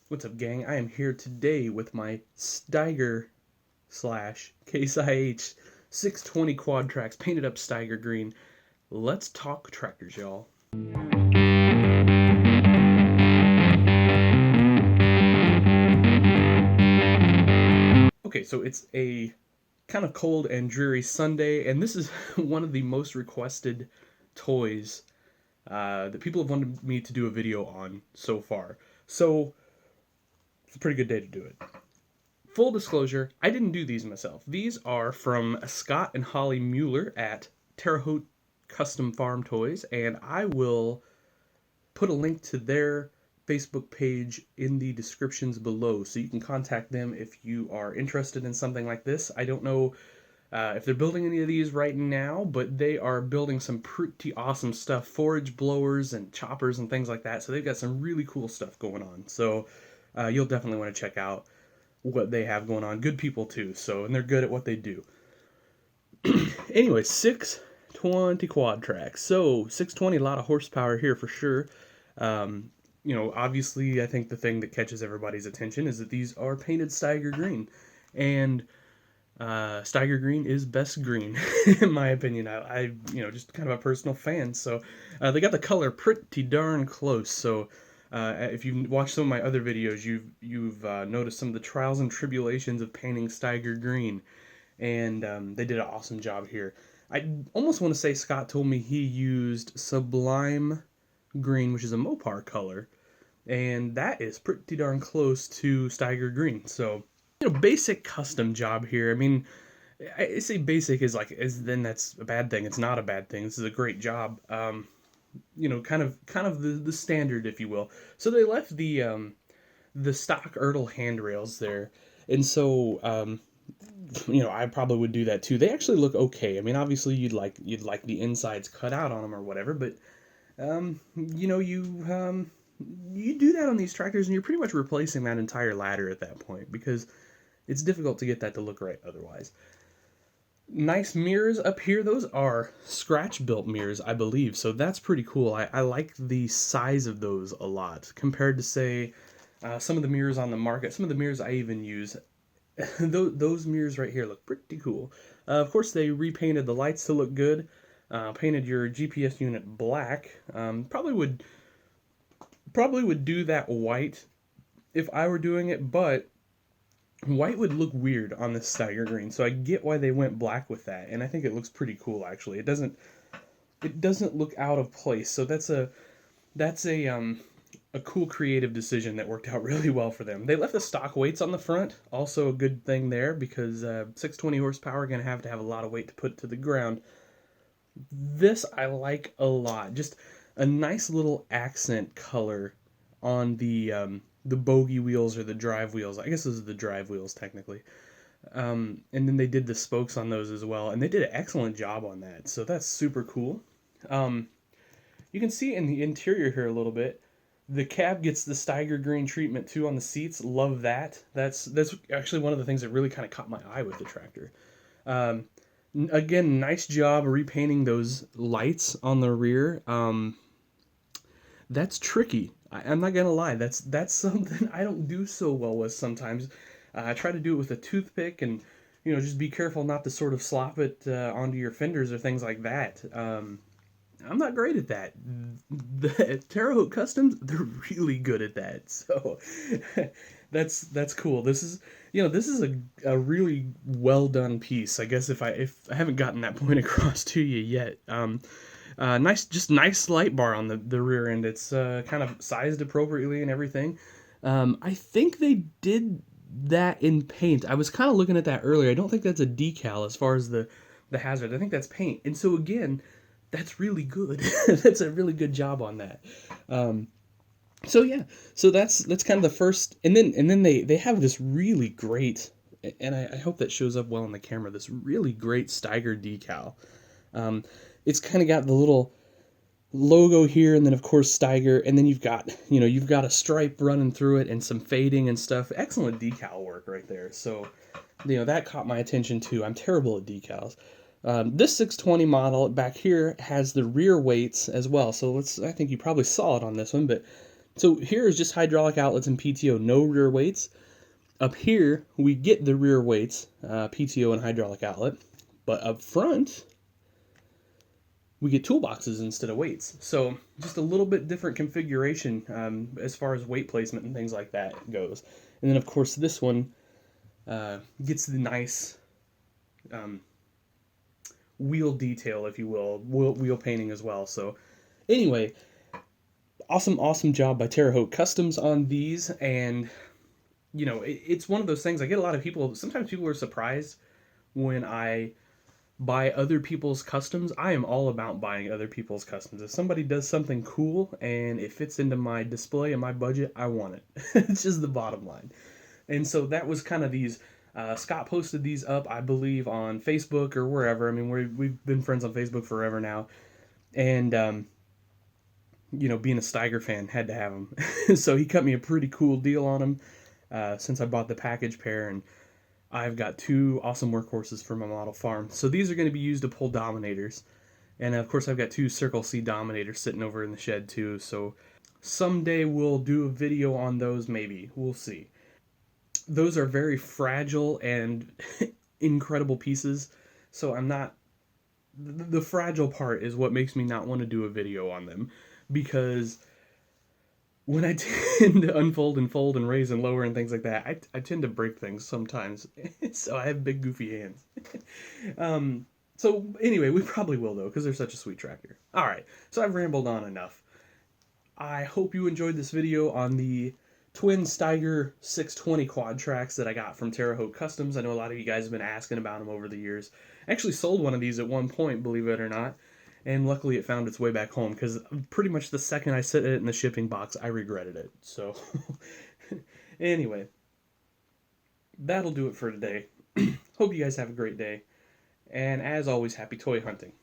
What's up, gang? I am here today with my Steiger slash Case IH 620 quad tracks painted up Steiger green. Let's talk tractors, y'all. Okay, so it's a kind of cold and dreary Sunday, and this is one of the most requested toys that people have wanted me to do a video on so far. So it's a pretty good day to do it. Full disclosure, I didn't do these myself. These are from Scott and Holly Mueller at Terre Haute Custom Farm Toys, and I will put a link to their Facebook page in the descriptions below, so you can contact them if you are interested in something like this. I don't know if they're building any of these right now, but they are building some pretty awesome stuff, forage blowers and choppers and things like that, so they've got some really cool stuff going on. So you'll definitely want to check out what they have going on. Good people too, so, and they're good at what they do. Anyway, 620 quad tracks. So 620, a lot of horsepower here for sure. Obviously, I think the thing that catches everybody's attention is that these are painted Steiger green, and Steiger green is best green in my opinion. I just kind of a personal fan. So they got the color pretty darn close. So if you've watched some of my other videos, you've noticed some of the trials and tribulations of painting Steiger green, and they did an awesome job here. I almost want to say Scott told me he used Sublime green, which is a Mopar color, and that is pretty darn close to Steiger green. So basic custom job here. I mean, I say basic then that's a bad thing. It's not a bad thing. This is a great job. Kind of the standard, if you will. So they left the stock Ertl handrails there, and so I probably would do that too. They actually look okay. I mean, obviously you'd like the insides cut out on them or whatever, but you do that on these tractors, and you're pretty much replacing that entire ladder at that point, because it's difficult to get that to look right otherwise. Nice mirrors up here. Those are scratch-built mirrors, I believe, so that's pretty cool. I like the size of those a lot compared to, say, some of the mirrors on the market. Some of the mirrors I even use, those mirrors right here look pretty cool. Of course, they repainted the lights to look good, painted your GPS unit black. Probably would do that white if I were doing it, but white would look weird on this Steiger green, so I get why they went black with that, and I think it looks pretty cool actually. It doesn't look out of place, so that's a cool creative decision that worked out really well for them. They left the stock weights on the front, also a good thing there, because 620 horsepower, going to have a lot of weight to put to the ground. This I like a lot. Just a nice little accent color on the bogey wheels or the drive wheels. I guess those are the drive wheels technically. And then they did the spokes on those as well, and they did an excellent job on that. So that's super cool. You can see in the interior here a little bit. The cab gets the Steiger green treatment too on the seats. Love that. That's actually one of the things that really kind of caught my eye with the tractor. Again, nice job repainting those lights on the rear. That's tricky. I'm not gonna lie. That's something I don't do so well with sometimes. I try to do it with a toothpick, and just be careful not to sort of slop it onto your fenders or things like that. I'm not great at that. The Terre Haute Customs, they're really good at that. So that's cool. This is a really well done piece. I guess if I haven't gotten that point across to you yet. Nice light bar on the rear end. It's kind of sized appropriately and everything. I think they did that in paint. I was kind of looking at that earlier. I don't think that's a decal as far as the hazard. I think that's paint. And so again, that's really good. That's a really good job on that. So that's kind of the first, and then they have this really great, and I hope that shows up well on the camera, this really great Steiger decal. It's kind of got the little logo here, and then of course Steiger, and then you've got a stripe running through it and some fading and stuff. Excellent decal work right there. So that caught my attention too. I'm terrible at decals. This 620 model back here has the rear weights as well. So I think you probably saw it on this one, but So here is just hydraulic outlets and PTO, no rear weights. Up here, we get the rear weights, PTO and hydraulic outlet. But up front, we get toolboxes instead of weights. So just a little bit different configuration as far as weight placement and things like that goes. And then, of course, this one gets the nice wheel detail, if you will, wheel painting as well. So anyway, awesome job by Terre Haute Customs on these. And, you know, it's one of those things. I get a lot of people, sometimes people are surprised when I buy other people's customs. I am all about buying other people's customs. If somebody does something cool and it fits into my display and my budget, I want it. It's just the bottom line. And so that was kind of these. Scott posted these up, I believe, on Facebook or wherever. I mean, we've been friends on Facebook forever now. And, you know, being a Steiger fan, had to have them. So he cut me a pretty cool deal on them since I bought the package pair. And I've got 2 awesome workhorses for my model farm. So these are going to be used to pull Dominators. And of course I've got 2 Circle C Dominators sitting over in the shed too. So someday we'll do a video on those, maybe. We'll see. Those are very fragile and incredible pieces. So I'm not... The fragile part is what makes me not want to do a video on them. Because when I tend to unfold and fold and raise and lower and things like that, I tend to break things sometimes. So I have big goofy hands. So anyway, we probably will though, because they're such a sweet tractor. Alright, so I've rambled on enough. I hope you enjoyed this video on the twin Steiger 620 quad tracks that I got from Terre Haute Customs. I know a lot of you guys have been asking about them over the years. I actually sold one of these at one point, believe it or not. And luckily it found its way back home, because pretty much the second I set it in the shipping box, I regretted it. So, anyway, that'll do it for today. Hope you guys have a great day. And as always, happy toy hunting.